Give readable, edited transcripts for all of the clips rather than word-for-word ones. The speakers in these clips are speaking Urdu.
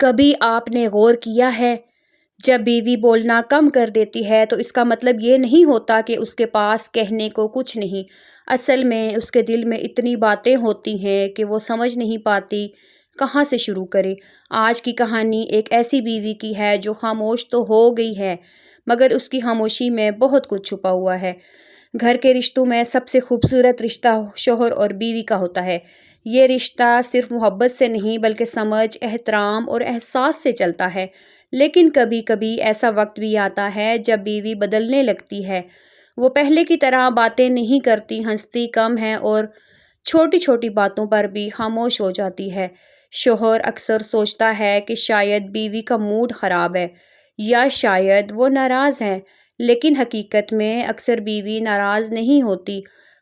کبھی آپ نے غور کیا ہے جب بیوی بولنا کم کر دیتی ہے تو اس کا مطلب یہ نہیں ہوتا کہ اس کے پاس کہنے کو کچھ نہیں۔ اصل میں اس کے دل میں اتنی باتیں ہوتی ہیں کہ وہ سمجھ نہیں پاتی کہاں سے شروع کرے۔ آج کی کہانی ایک ایسی بیوی کی ہے جو خاموش تو ہو گئی ہے مگر اس کی خاموشی میں بہت کچھ چھپا ہوا ہے۔ گھر کے رشتوں میں سب سے خوبصورت رشتہ شوہر اور بیوی کا ہوتا ہے۔ یہ رشتہ صرف محبت سے نہیں بلکہ سمجھ، احترام اور احساس سے چلتا ہے۔ لیکن کبھی کبھی ایسا وقت بھی آتا ہے جب بیوی بدلنے لگتی ہے۔ وہ پہلے کی طرح باتیں نہیں کرتی، ہنستی کم ہے اور چھوٹی چھوٹی باتوں پر بھی خاموش ہو جاتی ہے۔ شوہر اکثر سوچتا ہے کہ شاید بیوی کا موڈ خراب ہے یا شاید وہ ناراض ہے، لیکن حقیقت میں اکثر بیوی ناراض نہیں ہوتی،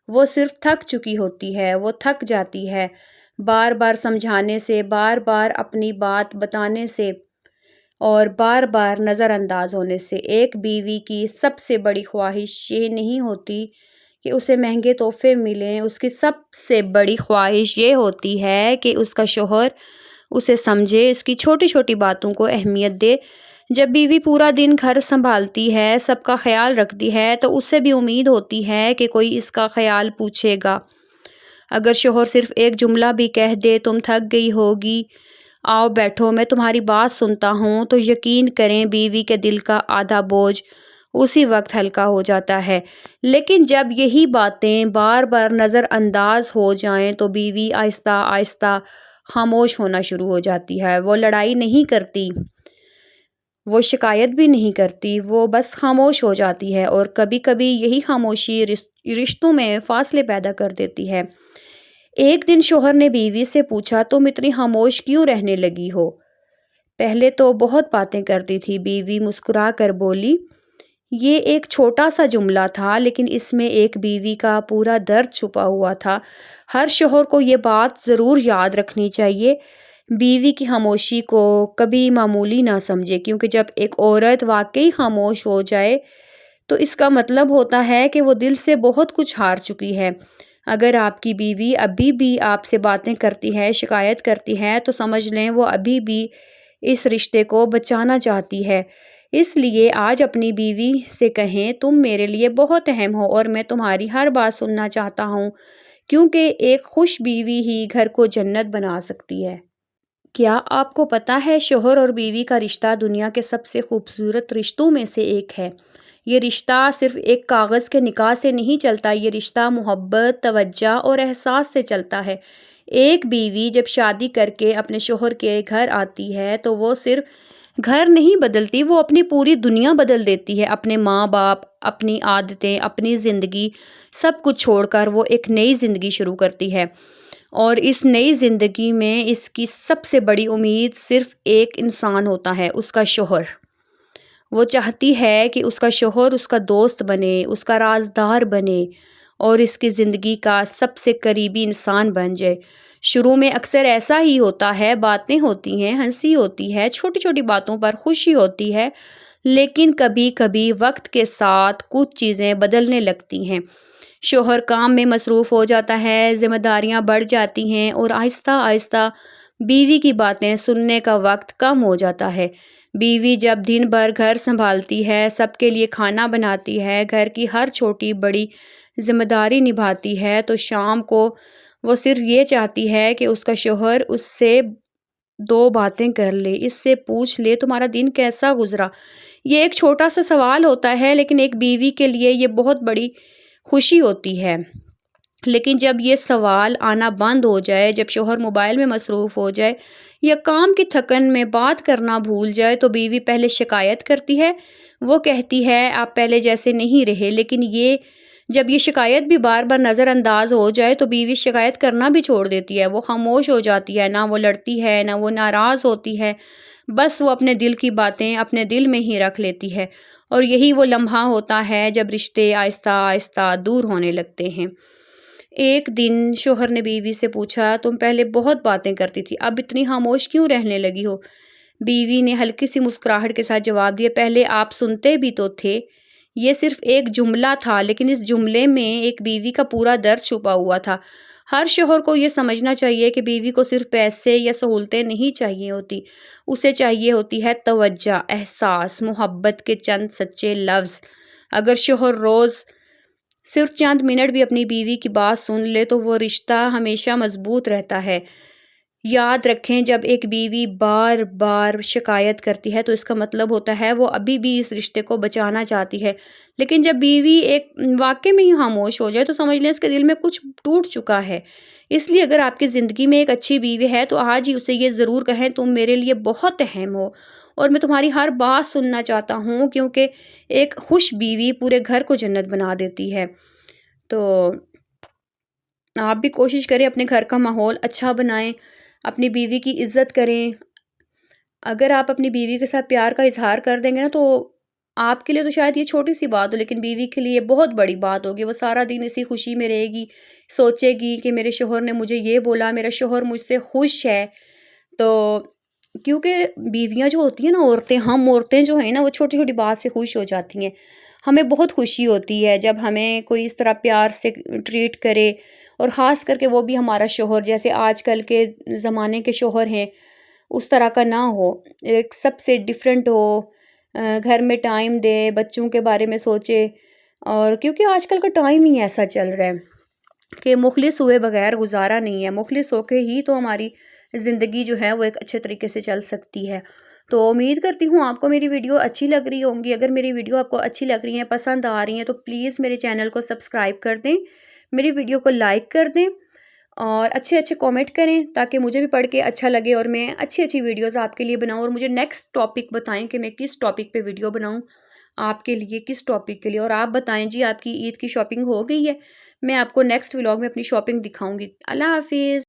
وہ صرف تھک چکی ہوتی ہے۔ وہ تھک جاتی ہے بار بار سمجھانے سے، بار بار اپنی بات بتانے سے اور بار بار نظر انداز ہونے سے۔ ایک بیوی کی سب سے بڑی خواہش یہ نہیں ہوتی کہ اسے مہنگے تحفے ملیں، اس کی سب سے بڑی خواہش یہ ہوتی ہے کہ اس کا شوہر اسے سمجھے، اس کی چھوٹی چھوٹی باتوں کو اہمیت دے۔ جب بیوی پورا دن گھر سنبھالتی ہے، سب کا خیال رکھتی ہے تو اسے بھی امید ہوتی ہے کہ کوئی اس کا خیال پوچھے گا۔ اگر شوہر صرف ایک جملہ بھی کہہ دے، تم تھک گئی ہوگی، آؤ بیٹھو میں تمہاری بات سنتا ہوں، تو یقین کریں بیوی کے دل کا آدھا بوجھ اسی وقت ہلکا ہو جاتا ہے۔ لیکن جب یہی باتیں بار بار نظر انداز ہو جائیں تو بیوی آہستہ آہستہ خاموش ہونا شروع ہو جاتی ہے۔ وہ لڑائی نہیں کرتی، وہ شکایت بھی نہیں کرتی، وہ بس خاموش ہو جاتی ہے، اور کبھی کبھی یہی خاموشی رشتوں میں فاصلے پیدا کر دیتی ہے۔ ایک دن شوہر نے بیوی سے پوچھا، تم اتنی خاموش کیوں رہنے لگی ہو؟ پہلے تو بہت باتیں کرتی تھی، بیوی مسکرا کر بولی۔ یہ ایک چھوٹا سا جملہ تھا لیکن اس میں ایک بیوی کا پورا درد چھپا ہوا تھا۔ ہر شوہر کو یہ بات ضرور یاد رکھنی چاہیے، بیوی کی خاموشی کو کبھی معمولی نہ سمجھے، کیونکہ جب ایک عورت واقعی خاموش ہو جائے تو اس کا مطلب ہوتا ہے کہ وہ دل سے بہت کچھ ہار چکی ہے۔ اگر آپ کی بیوی ابھی بھی آپ سے باتیں کرتی ہے، شکایت کرتی ہے، تو سمجھ لیں وہ ابھی بھی اس رشتے کو بچانا چاہتی ہے۔ اس لیے آج اپنی بیوی سے کہیں، تم میرے لیے بہت اہم ہو اور میں تمہاری ہر بات سننا چاہتا ہوں، کیونکہ ایک خوش بیوی ہی گھر کو جنت بنا سکتی ہے۔ کیا آپ کو پتہ ہے شوہر اور بیوی کا رشتہ دنیا کے سب سے خوبصورت رشتوں میں سے ایک ہے۔ یہ رشتہ صرف ایک کاغذ کے نکاح سے نہیں چلتا، یہ رشتہ محبت، توجہ اور احساس سے چلتا ہے۔ ایک بیوی جب شادی کر کے اپنے شوہر کے گھر آتی ہے تو وہ صرف گھر نہیں بدلتی، وہ اپنی پوری دنیا بدل دیتی ہے۔ اپنے ماں باپ، اپنی عادتیں، اپنی زندگی، سب کچھ چھوڑ کر وہ ایک نئی زندگی شروع کرتی ہے، اور اس نئی زندگی میں اس کی سب سے بڑی امید صرف ایک انسان ہوتا ہے، اس کا شوہر۔ وہ چاہتی ہے کہ اس کا شوہر اس کا دوست بنے، اس کا رازدار بنے اور اس کی زندگی کا سب سے قریبی انسان بن جائے۔ شروع میں اکثر ایسا ہی ہوتا ہے، باتیں ہوتی ہیں، ہنسی ہوتی ہے، چھوٹی چھوٹی باتوں پر خوشی ہوتی ہے، لیکن کبھی کبھی وقت کے ساتھ کچھ چیزیں بدلنے لگتی ہیں۔ شوہر کام میں مصروف ہو جاتا ہے، ذمہ داریاں بڑھ جاتی ہیں اور آہستہ آہستہ بیوی کی باتیں سننے کا وقت کم ہو جاتا ہے۔ بیوی جب دن بھر گھر سنبھالتی ہے، سب کے لیے کھانا بناتی ہے، گھر کی ہر چھوٹی بڑی ذمہ داری نبھاتی ہے، تو شام کو وہ صرف یہ چاہتی ہے کہ اس کا شوہر اس سے دو باتیں کر لے، اس سے پوچھ لے تمہارا دن کیسا گزرا۔ یہ ایک چھوٹا سا سوال ہوتا ہے لیکن ایک بیوی کے لیے یہ بہت بڑی خوشی ہوتی ہے۔ لیکن جب یہ سوال آنا بند ہو جائے، جب شوہر موبائل میں مصروف ہو جائے یا کام کی تھکن میں بات کرنا بھول جائے تو بیوی پہلے شکایت کرتی ہے، وہ کہتی ہے آپ پہلے جیسے نہیں رہے۔ لیکن جب یہ شکایت بھی بار بار نظر انداز ہو جائے تو بیوی شکایت کرنا بھی چھوڑ دیتی ہے، وہ خاموش ہو جاتی ہے، نہ وہ لڑتی ہے، نہ وہ ناراض ہوتی ہے، بس وہ اپنے دل کی باتیں اپنے دل میں ہی رکھ لیتی ہے، اور یہی وہ لمحہ ہوتا ہے جب رشتے آہستہ آہستہ دور ہونے لگتے ہیں۔ ایک دن شوہر نے بیوی سے پوچھا، تم پہلے بہت باتیں کرتی تھی، اب اتنی خاموش کیوں رہنے لگی ہو؟ بیوی نے ہلکی سی مسکراہٹ کے ساتھ جواب دیا، پہلے آپ سنتے بھی تو تھے۔ یہ صرف ایک جملہ تھا لیکن اس جملے میں ایک بیوی کا پورا درد چھپا ہوا تھا۔ ہر شوہر کو یہ سمجھنا چاہیے کہ بیوی کو صرف پیسے یا سہولتیں نہیں چاہیے ہوتی، اسے چاہیے ہوتی ہے توجہ، احساس، محبت کے چند سچے لفظ۔ اگر شوہر روز صرف چند منٹ بھی اپنی بیوی کی بات سن لے تو وہ رشتہ ہمیشہ مضبوط رہتا ہے۔ یاد رکھیں، جب ایک بیوی بار بار شکایت کرتی ہے تو اس کا مطلب ہوتا ہے وہ ابھی بھی اس رشتے کو بچانا چاہتی ہے، لیکن جب بیوی ایک واقعے میں ہی خاموش ہو جائے تو سمجھ لیں اس کے دل میں کچھ ٹوٹ چکا ہے۔ اس لیے اگر آپ کی زندگی میں ایک اچھی بیوی ہے تو آج ہی اسے یہ ضرور کہیں، تم میرے لیے بہت اہم ہو اور میں تمہاری ہر بات سننا چاہتا ہوں، کیونکہ ایک خوش بیوی پورے گھر کو جنت بنا دیتی ہے۔ تو آپ بھی کوشش کریں اپنے گھر کا ماحول اچھا بنائیں، اپنی بیوی کی عزت کریں۔ اگر آپ اپنی بیوی کے ساتھ پیار کا اظہار کر دیں گے نا تو آپ کے لیے تو شاید یہ چھوٹی سی بات ہو، لیکن بیوی کے لیے بہت بڑی بات ہوگی۔ وہ سارا دن اسی خوشی میں رہے گی، سوچے گی کہ میرے شوہر نے مجھے یہ بولا، میرا شوہر مجھ سے خوش ہے۔ تو کیونکہ بیویاں جو ہوتی ہیں نا، ہم عورتیں جو ہیں نا، وہ چھوٹی چھوٹی بات سے خوش ہو جاتی ہیں۔ ہمیں بہت خوشی ہوتی ہے جب ہمیں کوئی اس طرح پیار سے ٹریٹ کرے، اور خاص کر کے وہ بھی ہمارا شوہر جیسے آج کل کے زمانے کے شوہر ہیں اس طرح کا نہ ہو، ایک سب سے ڈیفرنٹ ہو، گھر میں ٹائم دے، بچوں کے بارے میں سوچے۔ اور کیونکہ آج کل کا ٹائم ہی ایسا چل رہا ہے کہ مخلص ہوئے بغیر گزارا نہیں ہے، مخلص ہو کے ہی تو ہماری زندگی جو ہے وہ ایک اچھے طریقے سے چل سکتی ہے۔ تو امید کرتی ہوں آپ کو میری ویڈیو اچھی لگ رہی ہوں گی۔ اگر میری ویڈیو آپ کو اچھی لگ رہی ہیں، پسند آ رہی ہیں، تو پلیز میرے چینل کو سبسکرائب کر دیں، میری ویڈیو کو لائک کر دیں اور اچھے کامنٹ کریں تاکہ مجھے بھی پڑھ کے اچھا لگے اور میں اچھی ویڈیوز آپ کے لیے بناؤں، اور مجھے نیکسٹ ٹاپک بتائیں کہ میں کس ٹاپک پہ ویڈیو بناؤں آپ کے لیے، کس ٹاپک کے لیے۔ اور آپ بتائیں جی آپ کی عید کی شاپنگ ہو گئی ہے؟ میں آپ کو نیکسٹ ولاگ میں اپنی شاپنگ دکھاؤں گی۔ اللہ حافظ۔